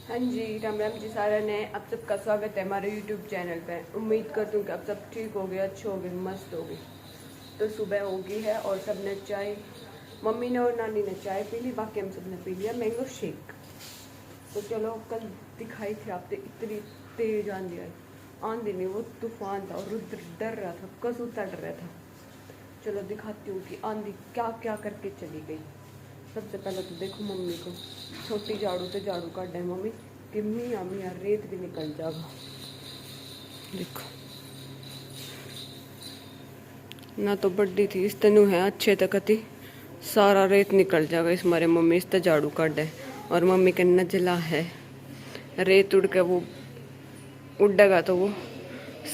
हाँ जी, राम राम जी सारा ने आप सबका स्वागत है हमारे YouTube चैनल पे। उम्मीद करती हूँ कि आप सब ठीक हो गए, अच्छे हो गए, मस्त हो गए। तो सुबह हो गई है और सबने चाय, मम्मी ने और नानी ने चाय पी ली, बाकी हम सब ने पी लिया मैंगो शेक। तो चलो, कल दिखाई थी आपने इतनी तेज आंधी आई, आंधी नहीं वो तूफान था और रुद्र डर रहा था, कसूता डर रहा था। चलो दिखाती हूँ कि आंधी क्या क्या करके चली गई। सबसे पहले तो देखो मम्मी को, छोटी झाड़ू से झाड़ू काट है मम्मी कि मियाँ मियाँ रेत भी निकल जाएगा। देखो ना तो बड्डी थी इस तनु है अच्छे तक सारा रेत निकल जाएगा इस मारे मम्मी इस तरह झाड़ू काट है। और मम्मी के नजला है, रेत उड़ के वो उड़ेगा तो वो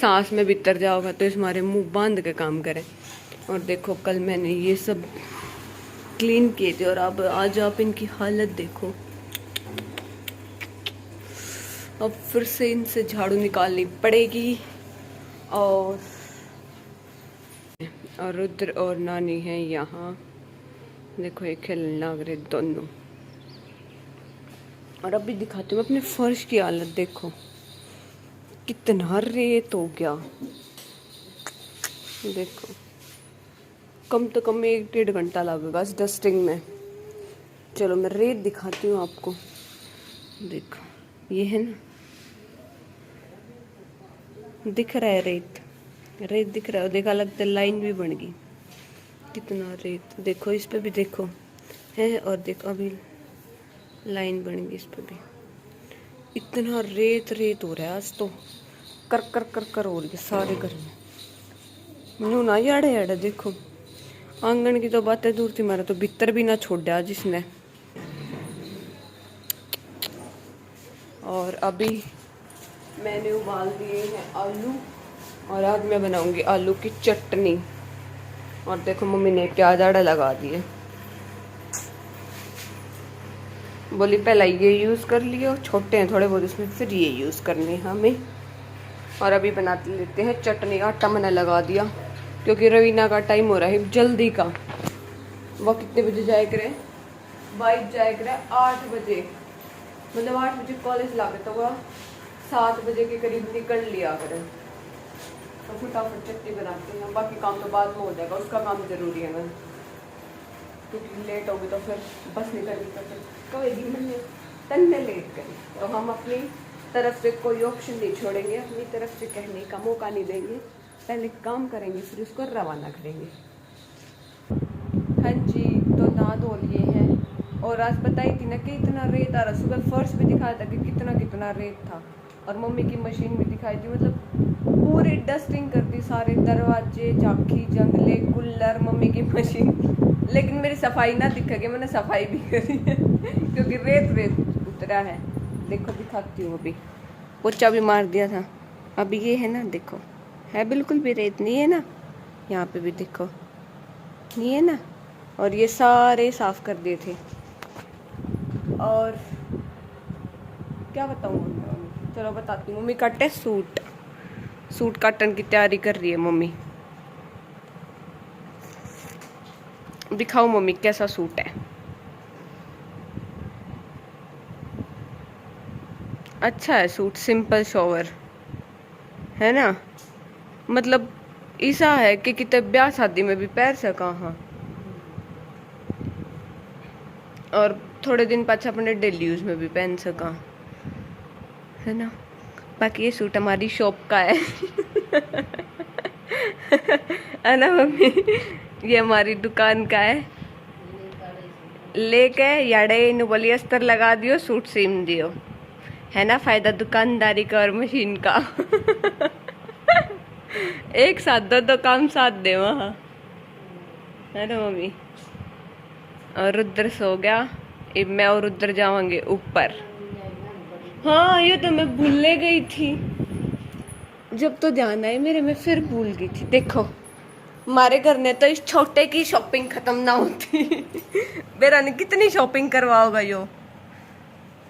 सांस में भीतर जाओगा तो इस मारे मुंह बांध के काम करें। और देखो कल मैंने ये सब क्लीन किए थे और अब आज आप इनकी हालत देखो। अब फिर से इनसे झाड़ू निकालनी पड़ेगी। और रुद्र और नानी है यहाँ, देखो ये खेलने लग रहे दोनों। और अभी दिखाती हूँ अपने फर्श की हालत देखो, कितना रेत हो गया। देखो कम तो कम 1-1.5 घंटा लगेगा इस डस्टिंग में। चलो मैं रेत दिखाती हूँ आपको। देखो ये है ना, दिख रहा है रेत, रेत दिख रहा है। देखा लगता है लाइन भी बन गई, कितना रेत। देखो इस पे भी देखो है, और देखो अभी लाइन बन गई इस पे भी। इतना रेत रेत हो रहा है आज तो, कर कर कर कर हो रही है सारे घर में। यूं ना याड़े याड़े देखो, आंगन की तो बातें दूर थी, मारा तो भीतर भी ना छोड़ दिया जिसने। और अभी मैंने उबाल दिए हैं आलू, और आज मैं बनाऊंगी आलू की चटनी। और देखो मम्मी ने प्याज आड़ा लगा दिए, बोली पहला ये यूज़ कर लियो, छोटे हैं थोड़े बहुत इसमें, फिर ये यूज़ करने हमें। और अभी बनाते लेते हैं चटनी। आटा मैंने लगा दिया क्योंकि रवीना का टाइम हो रहा है जल्दी का। वह कितने बजे जाए करे, बाइक जाए करे 8 बजे, मतलब 8 बजे कॉलेज ला के तो वह 7 बजे के करीब निकल लिया करें। तो फटाफट चटनी बनाते हैं, बाकी काम तो बाद में हो जाएगा, उसका काम जरूरी है ना, क्योंकि लेट होगी तो फिर बस निकलनी तो फिर कहेगी मैंने तन्ने लेट करी। तो हम अपनी तरफ से कोई ऑप्शन नहीं छोड़ेंगे, अपनी तरफ से कहने का मौका नहीं देंगे, पहले काम करेंगे फिर उसको रवाना करेंगे। हाँ जी, तो नहा धो लिए हैं। और आज बताई थी ना कि इतना रेत आ रहा, सुबह फर्श भी दिखाया था कि कितना कितना रेत था। और मम्मी की मशीन भी दिखाई थी, मतलब पूरी डस्टिंग कर दी, सारे दरवाजे, झांकी, जंगले, कूलर, मम्मी की मशीन। लेकिन मेरी सफाई ना दिखेगी, मैंने सफाई भी करी है क्योंकि रेत रेत उतरा है। देखो दिखाती हूँ, अभी पोछा भी मार दिया था। अभी ये है ना, देखो है बिल्कुल भी रेत नहीं है ना, यहाँ पे भी देखो नहीं है ना। और ये सारे साफ कर दिए थे। और क्या बताऊँ, चलो बताती हूँ। मम्मी काटे सूट, सूट काटन की तैयारी कर रही है मम्मी। दिखाओ मम्मी कैसा सूट है। अच्छा है सूट, सिंपल शॉवर है ना, मतलब ऐसा है कि कितने ब्याह शादी में भी पहन सका। हाँ, और थोड़े दिन पाछा अपने डेली यूज में भी पहन सका, है ना। बाकी ये सूट हमारी शॉप का है है ना मम्मी, ये हमारी दुकान का है। लेके याडे इन बोली अस्तर लगा दियो, सूट सीम दियो, है ना। फायदा दुकानदारी का और मशीन का एक साथ दो काम साथ दे वहाँ, है ना मम्मी। और रुद्र सो गया, अब मैं और रुद्र जावांगे ऊपर। हाँ ये तो मैं भूलने गई थी, जब तो ध्यान आए मेरे, में फिर भूल गई थी। देखो हमारे घर ने तो इस छोटे की शॉपिंग खत्म ना होती मेरा ने कितनी शॉपिंग करवाओगा यो।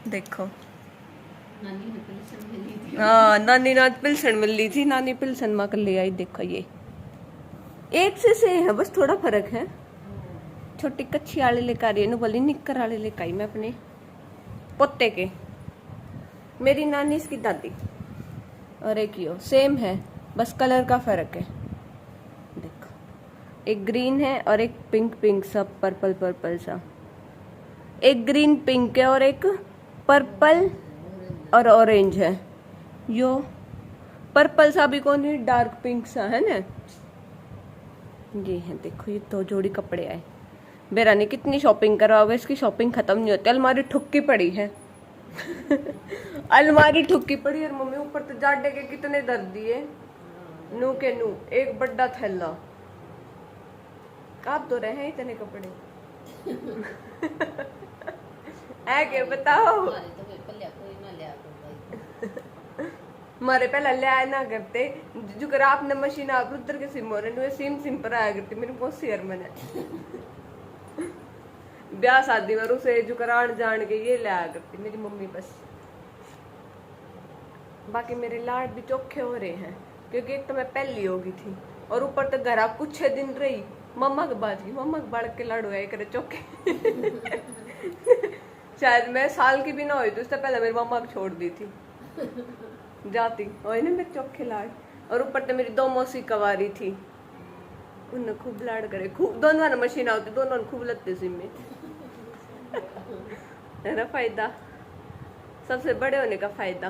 देखो हाँ, नानी नाथ पिलसन मिल ली थी, नानी पिलसन माँ कर ले आई। देखो ये एक से है, बस थोड़ा फर्क है। छोटी कच्ची आले लेकर आ रही है, बोली निक्कर आले लेकर आई मैं अपने पोते के। मेरी नानी इसकी दादी और एक यो सेम है, बस कलर का फर्क है। देखो एक ग्रीन है और एक पिंक पिंक सा पर्पल पर्पल सा, एक ग्रीन पिंक है और एक पर्पल और ऑरेंज है। यो पर्पल सा भी कौन है, डार्क पिंक सा है ना। ये है देखो, ये 2 जोड़ी कपड़े आए। बेरा ने कितनी शॉपिंग करवाओगे, इसकी शॉपिंग खत्म नहीं होती। अलमारी ठुक्की पड़ी है अलमारी ठुक्की पड़ी और मम्मी ऊपर तो जाडे के कितने दर्द दिए, नू के नू एक बड़ा थैला। आप तो रहे हैं इतने कपड़े है के बताओ। मारे पहला ले आया ना करते जो कर आपने मशीन आप उधर के सिम हो रहे सिम पर आया करती मेरी बहुत शेयर मैंने ब्याह शादी में उसे जो करान जान के ये ले आया करती मेरी मम्मी बस। बाकी मेरे लाड भी चोखे हो रहे हैं क्योंकि एक तो मैं पहली हो गई थी और ऊपर तक घर कुछ दिन रही, मम्मा के बाज गई, मम्मा के बाढ़ के लाड़ हुआ करे चोखे शायद मैं साल की भी ना हुई तो उससे पहले मेरी मम्मा को छोड़ दी थी जाती और ना मेरे चोखे लाड़। और ऊपर तो मेरी 2 मौसी कवारी थी, उन्होंने खूब लाड़ करे, खूब दोनों ने मशीन आती, दोनों ने खूब लगते सिम में है ना फायदा, सबसे बड़े होने का फायदा।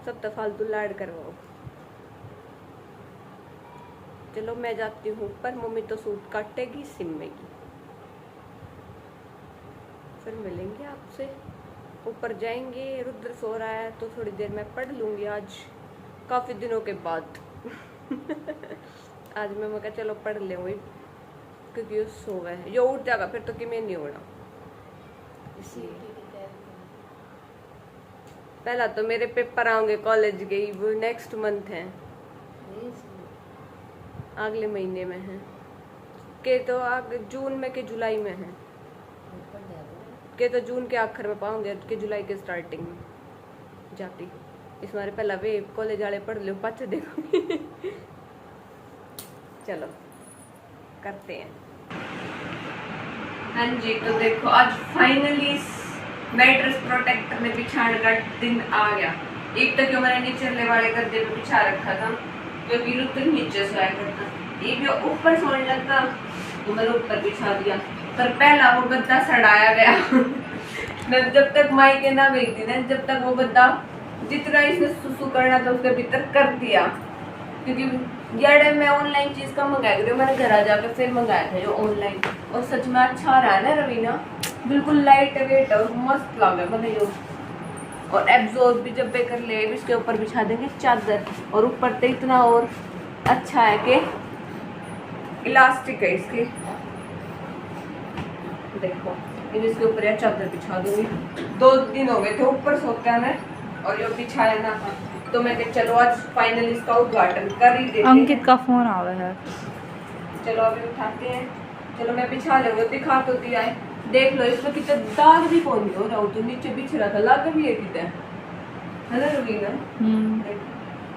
सब तो फालतू लाड़ करवाओ। चलो मैं जाती हूँ ऊपर, मम्मी तो सूट काटेगी सिम में की, फिर मिलेंगे आपसे। ऊपर जाएंगे, रुद्र सो रहा है तो थोड़ी देर में पढ़ लूंगी आज काफी दिनों के बाद आज मैं कहा चलो पढ़ ले वही क्योंकि वो सो गए हैं, यो उठ जाएगा फिर तो कि मैं नहीं होना। इसलिए पहला तो मेरे पेपर आएंगे कॉलेज के, वो नेक्स्ट मंथ है, अगले महीने में है के तो आगे जून में के जुलाई में है के तो जून के आखिर में पाऊंगे के जुलाई के स्टार्टिंग में जाती। इस बारे पहला वे कॉलेज वाले पढ़ लो पाचे देखोगे चलो करते हैं। हाँ जी तो देखो आज फाइनली मैट्रेस प्रोटेक्टर में बिछाने का दिन आ गया। एक तो क्यों मैंने नीचे वाले गद्दे पे बिछा रखा था क्योंकि रुद्र नीचे सोया करता, एक भी ऊपर सोने लगता तो मैंने ऊपर बिछा दिया। पर पहला वो गद्दा सड़ाया गया मैं जब तक मायके ना गई थी ना, जब तक वो गद्दा जितना इसने सुसु करना था उसके भीतर कर दिया, क्योंकि यार मैं ऑनलाइन चीज का मंगाया था, मैंने घर आ जाकर फिर मंगाया था जो ऑनलाइन, और सच में अच्छा रहा ना रवीना, बिल्कुल लाइट वेट और मस्त लगा मतलब यो। और एब्जॉर्ब भी जब बेकर ले इसके ऊपर बिछा देंगे चादर, और ऊपर तो इतना और अच्छा है कि इलास्टिक है इसके, देखो इसके ऊपर यार चादर बिछा दूंगी। 2 दिन हो गए थे ऊपर सोते हैं और ये बिछाया ना था, तो मैं कहा चलो आज फाइनली इसका उद्घाटन कर ही देते हैं। अंकित का फोन आ रहा है, चलो अभी उठाते हैं। चलो मैं बिछा लूंगा, दिखा तो दिया है, देख लो इसमें कितना दाग भी कौन हो रहा हो, तो नीचे बिछ रहा था लग भी है कितना है ना रवीना।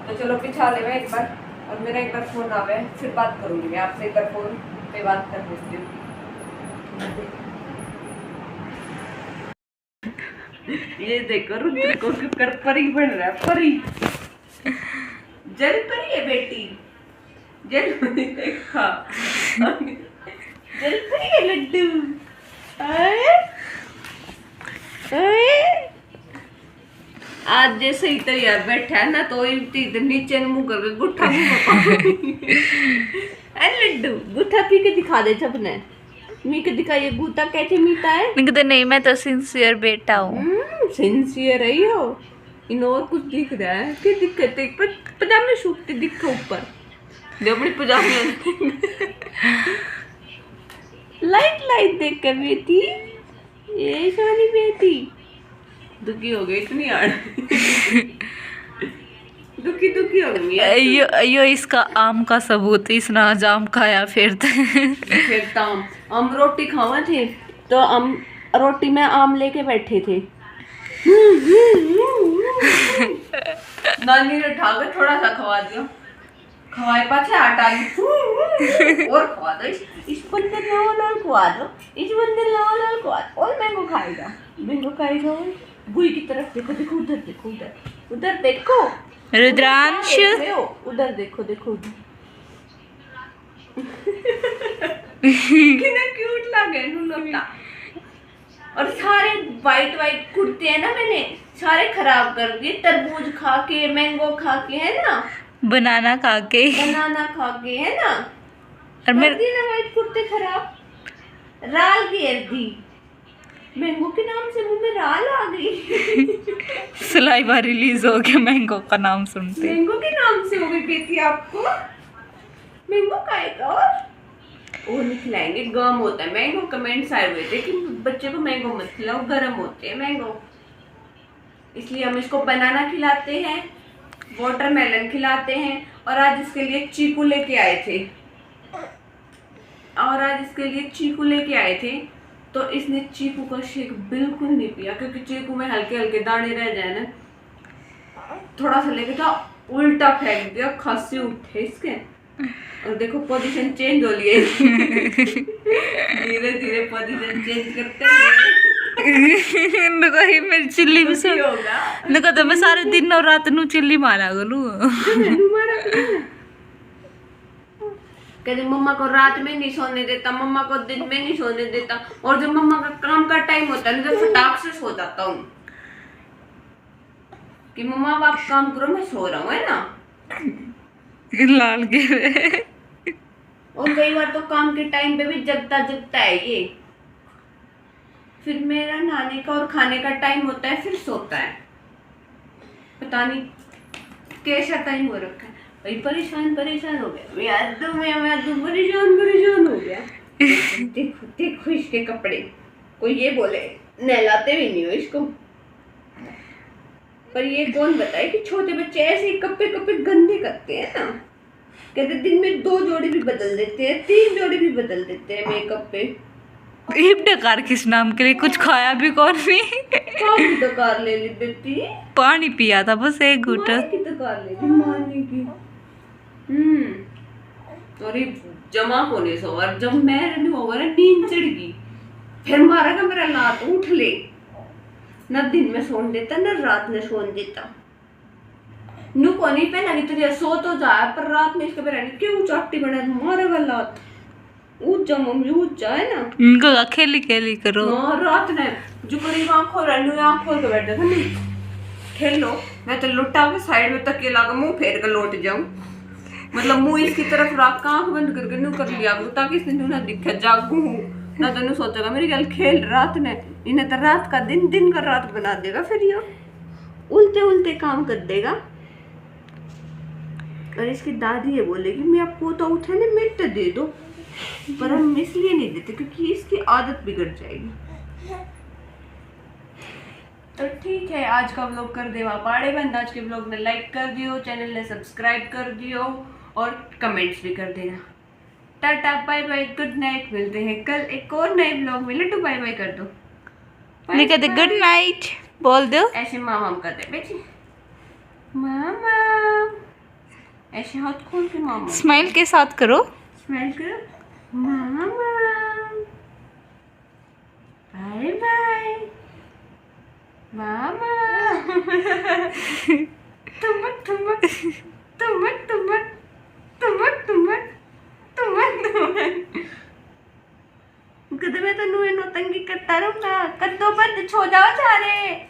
तो चलो बिछा ले एक बार, और मेरा एक बार फोन आवे फिर बात करूंगी मैं आपसे, एक बार फोन पे बात कर लेती हूँ। ये देखो रुद्र को कर परी बन रहा है, परी जल परी है बेटी, जल परी देखा जल परी है लड्डू। आज जैसे ही तैयार बैठा है ना तो नीचे मुंह करके गुट्ठा लड्डू गुट्ठा पी के दिखा दे सबने, मी के दिखाइए गुट्ठा कैसे मीठा है। नहीं मैं तो सिंसियर बेटा हूँ। सिंसियर है यो, इन और कुछ दिख रहा है क्या दिक्कत है, पजामे सूखते दिखो ऊपर जो अपने पजामे लाइट लाइट देख कर बेटी, ये सोनी बेटी दुखी हो गई इतनी आड़ दुखी दुखी हो गई यो इसका आम का सबूत, इसने आज आम खाया फिर हम रोटी खावा थे तो हम रोटी में आम लेके बैठे थे नानी ने उठा के थोड़ा सा खवा दिया, खवाए पाछे आटा और खवा दो इस बंदर लाल खवा दो, इस बंदर लाल खवा दो, और मैंगो खाएगा और बुई की तरफ देखो, देखो उधर देखो, उधर देखो रुद्रांश उधर देखो उधर कितना क्यूट लगे लगता। और सारे वाइट कुर्ते हैं ना, मैंने सारे खराब कर दिए, तरबूज खा के, मैंगो खा के, है ना, बनाना खा के, है ना, और मेरे ना वाइट कुर्ते खराब, राल घेर दी, मैंगो के नाम से मुंह में राल आ गई। सलाइवा रिलीज हो गया मैंगो का नाम सुनते। मैंगो के नाम से हो गई बेटी आपको, मैंगो खाएगा और वो नहीं खिलाएंगे, गम होता है मैंगो। कमेंट्स आए हुए थे कि बच्चे को मैंगो मत खिलाओ, गर्म होते हैं मैंगो, इसलिए हम इसको बनाना खिलाते हैं, वाटरमेलन खिलाते हैं। और आज इसके लिए चीकू लेके आए थे, तो इसने चीकू का शेक बिल्कुल नहीं पिया, क्योंकि चीकू में हल्के हल्के दाने रह जाए ना, थोड़ा सा लेके था उल्टा फेंक दिया, खांसी उठे इसके। और देखो पोजीशन चेंज हो लिए, धीरे धीरे पोजीशन चेंज करते हैं। मेरी चिल्ली भी सुन होगा, तो मैं सारे दिन और रात नू चिल्ली मारा करूँ। कहते मम्मा को रात में नहीं सोने देता, मम्मा को दिन में नहीं सोने देता, और जब मम्मा का काम का टाइम होता है तो फटाक से सो जाता हूँ कि मम्मा आप काम करो, मैं सो रहा हूँ, है ना, लाल गिरे। और कई बार तो काम के टाइम पे भी जगता है ये, फिर मेरा नहाने का और खाने का टाइम होता है, फिर सोता है, पता नहीं कैसा टाइम हो रखा है भाई। परेशान हो गया मैं तो परेशान हो गया। देखो इसके कपड़े, कोई ये बोले नहलाते भी नहीं हो इसको, पर ये कौन बताए कि छोटे बच्चे ऐसे ही कप्पे गंदे करते हैं ना। कहते दिन में 2 जोड़ी भी बदल देते हैं, 3 जोड़ी भी बदल देते हैं मेकअप पे। डकार किस नाम के लिए, कुछ खाया भी कौन नहीं। डकार ले ली बेटी, पानी पिया था बस एक घूंट। डकार ले ली मानी की। और ये जमा को नहीं सो, और जब मैं होगा ना नींद चढ़ गई, फिर मारेगा मेरा लात, उठ ले, ना दिन में सोन देता ना रात में सोन देता। नू को नहीं पहना कि तुझे सो तो जाए, पर रात में इसके पहना क्यों चाटी बना मारेगा लात, ऊंचा मम्मी ऊंचा, है ना, इनको खेली करो। हाँ रात में जो करीब आँख खोल के बैठे थे, नहीं खेल लो, मैं तो लुटा के साइड में तकिया लगा मुंह फेर कर लौट जाऊं, मतलब मुंह इसकी तरफ रख के आँख बंद करके नू कर लिया ताकि इसने ना दिखे, जागू ना तो नू सोचेगा मेरी गल खेल रात ने, इन्हें तो रात का दिन का रात बना देगा, फिर ये उल्टे काम कर देगा। और इसकी दादी ये बोलेगी मैं आपको तो उठे ना मिट दे दो, पर हम इसलिए नहीं देते क्योंकि इसकी आदत बिगड़ जाएगी। तो ठीक है, आज का व्लॉग कर देवा पाड़े बंद। आज के व्लॉग ने लाइक कर दियो, चैनल ने सब्सक्राइब कर दियो और कमेंट्स भी कर देना। Tata bye bye, good night, मिलते हैं कल एक और नए व्लॉग में। लड्डू बाय बाय कर दो, नहीं कहते गुड नाइट बोल दो, ऐसे मामा करते बेटी, मामा ऐसे हाथ खोल के मामा स्माइल के साथ करो, स्माइल करो, मामा बाय बाय मामा। तुमक तुमक तुमक तुमक तुमक तुमक तुमक तुमक कदे में तो नूए नौतंगी करता रहूंगा, कद्दो बंद छो जाओ सारे।